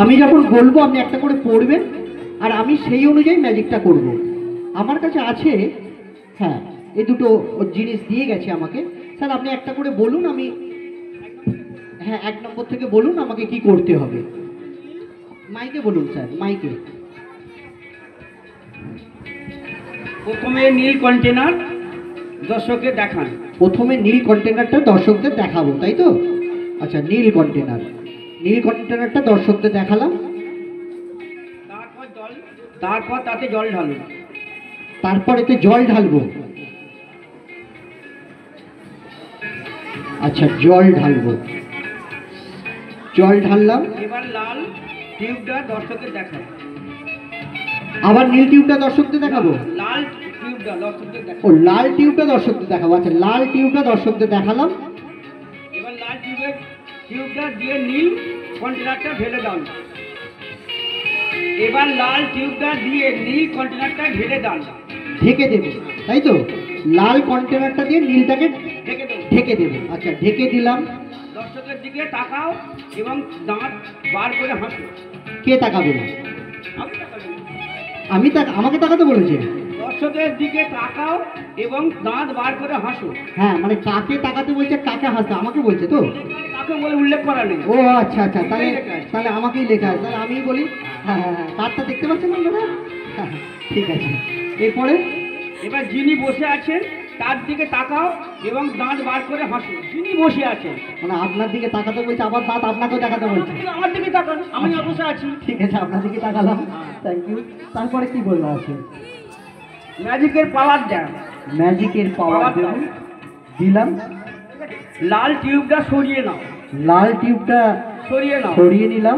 আমি যখন বলবো আপনি একটা করে পড়বেন আর আমি সেই অনুযায়ী ম্যাজিকটা করব। আমার কাছে আছে, হ্যাঁ, এই দুটো জিনিস দিয়ে গেছে আমাকে। স্যার আপনি একটা করে বলুন, আমি, হ্যাঁ, 1 নম্বর থেকে বলুন আমাকে কি করতে হবে। মাইকে বলুন স্যার, মাইকে। প্রথমে নীল কন্টেনার দর্শককে দেখান। প্রথমে নীল কন্টেনারটা দর্শকদের দেখাবো, তাই তো? আচ্ছা, নীল কন্টেনারটা দর্শকদের দেখালাম। তারপর তাতে জল ঢালুন। তারপর এতে জল ঢালবো। আচ্ছা, জল ঢাললাম। এবার লাল টিউবটা দর্শকদের দেখান। আবার নীল টিউবটা দর্শকদের দেখাবো। লাল টিউবটা দর্শকদের দেখান। ও, লাল টিউবটা দর্শকদের দেখাবো। আচ্ছা, লাল টিউবটা দর্শকদের দেখালাম। এবার লাল টিউবটা দিয়ে নীল কন্টেনারটা ঢেলে দাও। এবার লাল টিউবটা দিয়ে নীল কন্টেনারটা ঢেলে দাও। ঢেকে দেবো, তাই তো? লাল কন্টেনারটা দিয়ে নীলটাকে ঢেকে দেবো। আচ্ছা, ঢেকে দিলাম। দর্শকের দিকে তাকাও এবং দাঁত বার করে হাসো। কে তাকাবে? আমাকে তাকাতে বলেছে। দর্শকের দিকে তাকাও এবং দাঁত বার করে হাসো। হ্যাঁ, মানে কাকে তাকাতে বলছে, কাকে হাসতে আমাকে বলছে তো? কাকে বলে উল্লেখ করা নেই। ও আচ্ছা, তাহলে আমাকেই লেখা আছে, তাহলে আমিই বলি। হ্যাঁ, কার্ডটা দেখতে পাচ্ছেন আপনারা? হ্যাঁ, ঠিক আছে। এরপরে এবার যিনি বসে আছেন তার দিকে তাকাও এবং দাঁত বার করে হাসো। যিনি বসে আছেন, মানে আপনার দিকে তাকাতে বলছে, আবার দাঁত আপনাকেও দেখাতে বলছে। আমার দিকে তাকান, আমি বসে আছি। ঠিক আছে, আপনার দিকে তাকালাম। Thank you. তারপরে কি বললো আছে? ম্যাজিকের পাওয়ার দেন। ম্যাজিকের পাওয়ার দেব, দিলাম। লাল টিউবটা সরিয়ে নাও। লাল টিউবটা সরিয়ে নিলাম।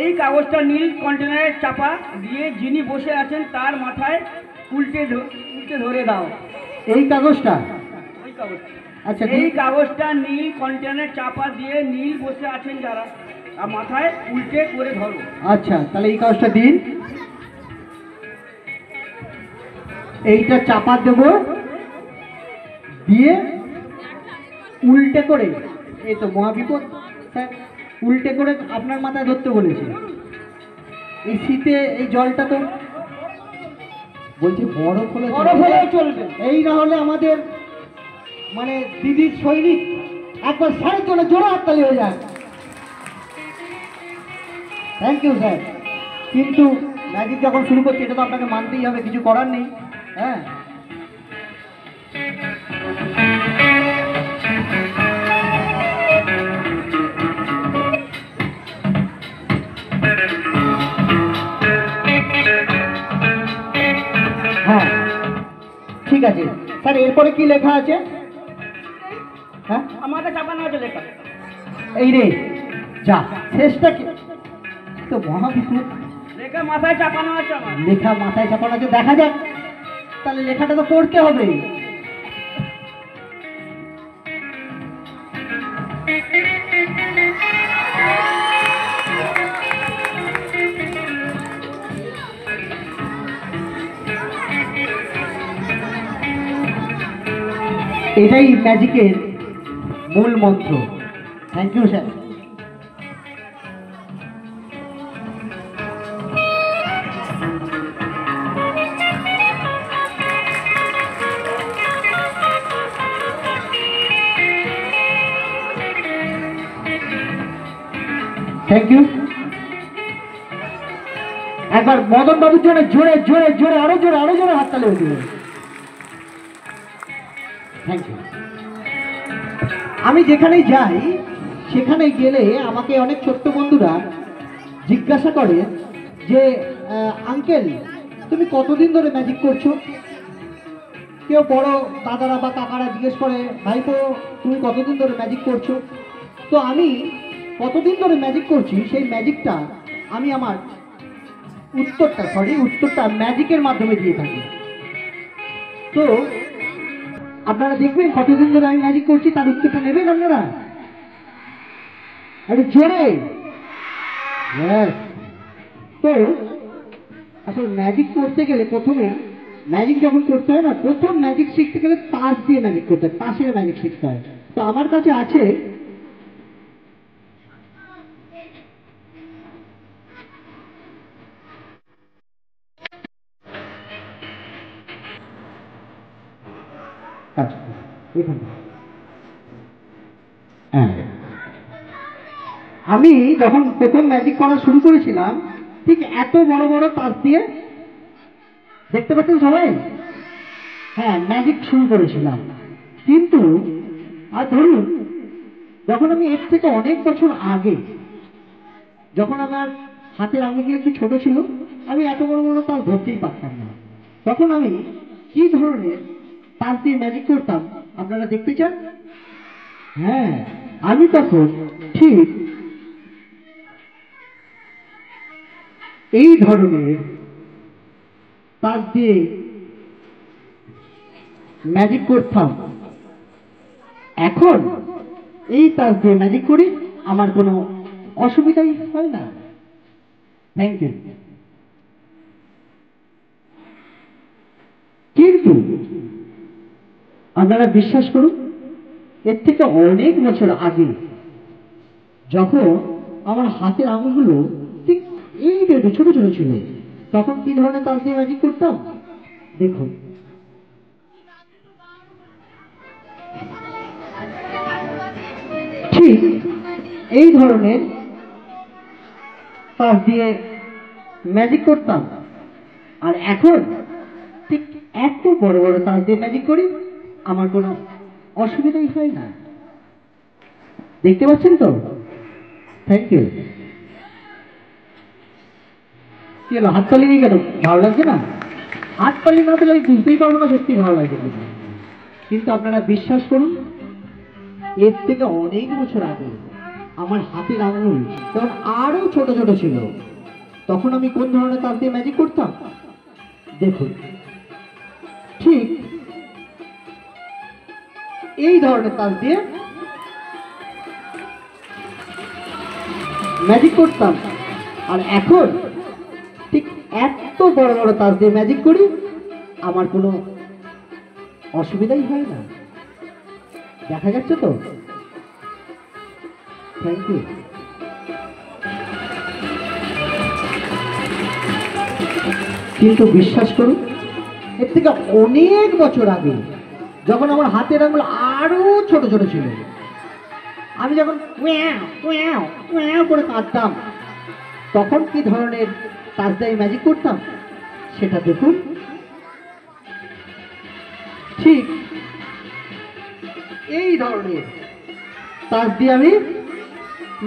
এই কাগজটা নীল কন্টেনারে চাপা দিয়ে যিনি বসে আছেন তার মাথায় উল্টে ধরে দাও। এই কাগজটা? ওই কাগজটা। আচ্ছা, এই কাগজটা নীল কন্টেনারে চাপা দিয়ে নীল বসে আছেন যারা আর মাথায় উল্টে করে ধরো। আচ্ছা, তাহলে এই কাগজটা দিন। এইটা চাপা দেব, দিয়ে উল্টে করে, এই তো মহাবিপদ স্যার, উল্টে করে আপনার মাথায় ধরতে বলেছে। এই শীতে এই জলটা তো বলছি বরফ হলে চলবে। এই না হলে আমাদের মানে দিদির সৈনিক একবার স্যারের জন্য জোরে হাততালি হয়ে যায়। Thank you sir. কিন্তু ম্যাজিক যখন শুরু করছি এটা তো আপনাকে মানতেই হবে, কিছু করার নেই। হ্যাঁ, হ্যাঁ, ঠিক আছে স্যার। এরপরে কি লেখা আছে? হ্যাঁ, আমাকে চাপানো আছে লেখা। এই রে যা, শেষটা কি তো মহাবিপদ। লেখা মাথায় চাপানো আছে আমার। লেখা মাথায় চাপানো আছে, দেখা যাক। তাহলে লেখাটা তো পড়তে হবে। এটাই ম্যাজিকের মূল মন্ত্র। Thank you sir. Thank you. একবার মদন বাবুর জন্য জোরে জোরে জোরে আরো জোরে হাততালি হয়ে দিলেন। Thank you. আমি যেখানেই যাই সেখানে গেলে আমাকে অনেক ছোট্ট বন্ধুরা জিজ্ঞাসা করে যে আঙ্কেল তুমি কতদিন ধরে ম্যাজিক করছো? কেউ বড় দাদারা বা কাকারা জিজ্ঞেস করে ভাইপো তুমি কতদিন ধরে ম্যাজিক করছো? তো আমি কতদিন ধরে ম্যাজিক করছি সেই ম্যাজিকটা আমি আমার উত্তরটা ম্যাজিকের মাধ্যমে দিয়ে থাকি। তো আপনারা দেখবেন কতদিন ধরে আমি ম্যাজিক করছি, তার উত্তরটা নেবেন আপনারা একটু জোরে। তো আসলে ম্যাজিক করতে গেলে প্রথমে ম্যাজিক যখন করতে হয় না, প্রথম ম্যাজিক শিখতে গেলে তাস দিয়ে ম্যাজিক করতে হয়, তাসের ম্যাজিক শিখতে হয়। তো আমার কাছে আছে আচ্ছা, এখানে। হ্যাঁ, আমি যখন প্রথম ম্যাজিক করা শুরু করেছিলাম ঠিক এত বড় বড় তাস দিয়ে, দেখতে পাচ্ছেন সবাই, হ্যাঁ ম্যাজিক শুরু করেছিলাম। কিন্তু আর ধরুন যখন আমি এর থেকে অনেক বছর আগে, যখন আমার হাতের আঙুলগুলো একটু ছোট ছিল, আমি এত বড় বড় তাস ধরতেই পারতাম না, তখন আমি কি ধরনের তাস দিয়ে ম্যাজিক করতাম আপনারা দেখতে চান? হ্যাঁ, আমি তখন ঠিক এই ধরনের তাস দিয়ে ম্যাজিক করতাম। এখন এই তাস দিয়ে ম্যাজিক করি, আমার কোনো অসুবিধাই হয় না। Thank you. কিন্তু আপনারা বিশ্বাস করুন, এর থেকে অনেক বছর আগে যখন আমার হাতের আঙুলগুলো ঠিক এই রেটে ছোট ছোট ছিল, তখন কি ধরনের তাস দিয়ে ম্যাজিক করতাম দেখুন। ঠিক এই ধরনের তাস দিয়ে ম্যাজিক করতাম, আর এখন ঠিক এত বড় বড় তাস দিয়ে ম্যাজিক করি, আমার কোনো অসুবিধাই হয় না। দেখতে পাচ্ছেন তো? Thank you. কি হলো, হাততালি নেই কেন? ভালো লাগছে না? হাততালি না দিলে আমি বুঝতেই পারবো না সত্যি ভালো লাগছে কিনা। কিন্তু আপনারা বিশ্বাস করুন, এর থেকে অনেক বছর আগে আমার হাতের আঙুল তখন আরো ছোট ছোট ছিল, তখন আমি কোন ধরনের তাস দিয়ে ম্যাজিক করতাম দেখুন। ঠিক এই ধরনের তাস দিয়ে ম্যাজিক করতাম, আর এখন ঠিক এত বড় বড় তাস দিয়ে ম্যাজিক করি, আমার কোনো অসুবিধাই হয় না। দেখা যাচ্ছে তো? Thank you. কিন্তু বিশ্বাস করুন, এর থেকে অনেক বছর আগে যখন আমার হাতের আঙুল আরো ছোট ছোট ছিল, আমি যখন করে কাঁদতাম, তখন কি ধরনের তাস দিয়ে ম্যাজিক করতাম সেটা দেখুন। ঠিক এই ধরনের তাস দিয়ে আমি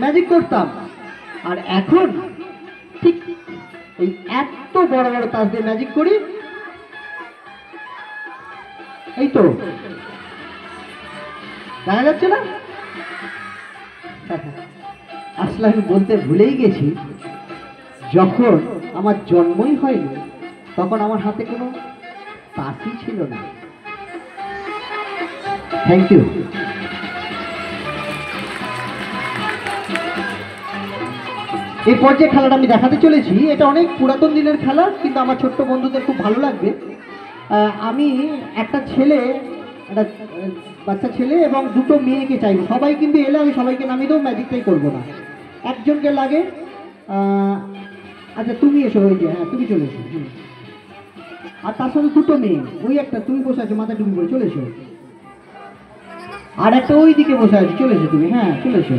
ম্যাজিক করতাম, আর এখন ঠিক এই এত বড় বড় তাস দিয়ে ম্যাজিক করি। এই তো দেখা যাচ্ছে না? আসলে আমি বলতে ভুলেই গেছি, যখন আমার জন্মই হয়নি তখন আমার হাতে কোনো তাসই ছিল না। Thank you. এরপর যে খেলাটা আমি দেখাতে চলেছি, এটা অনেক পুরাতন দিনের খেলা, কিন্তু আমার ছোট্ট বন্ধুদের খুব ভালো লাগবে। আমি একটা বাচ্চা ছেলে এবং দুটো মেয়েকে চাইবো, সবাই কিন্তু এলে আমি সবাইকে নামিয়ে দেবো, ম্যাজিকটাই করবো না, একজনকে লাগে। আচ্ছা তুমি এসো, ওই যে, হ্যাঁ তুমি চলে এসো। আর তার সাথে দুটো মেয়ে, ওই একটা তুমি বসে আছো মাথা টুপি করে, চলে এসো। আর একটা ওই দিকে বসে আছো, চলে এসো তুমি, হ্যাঁ চলে এসো।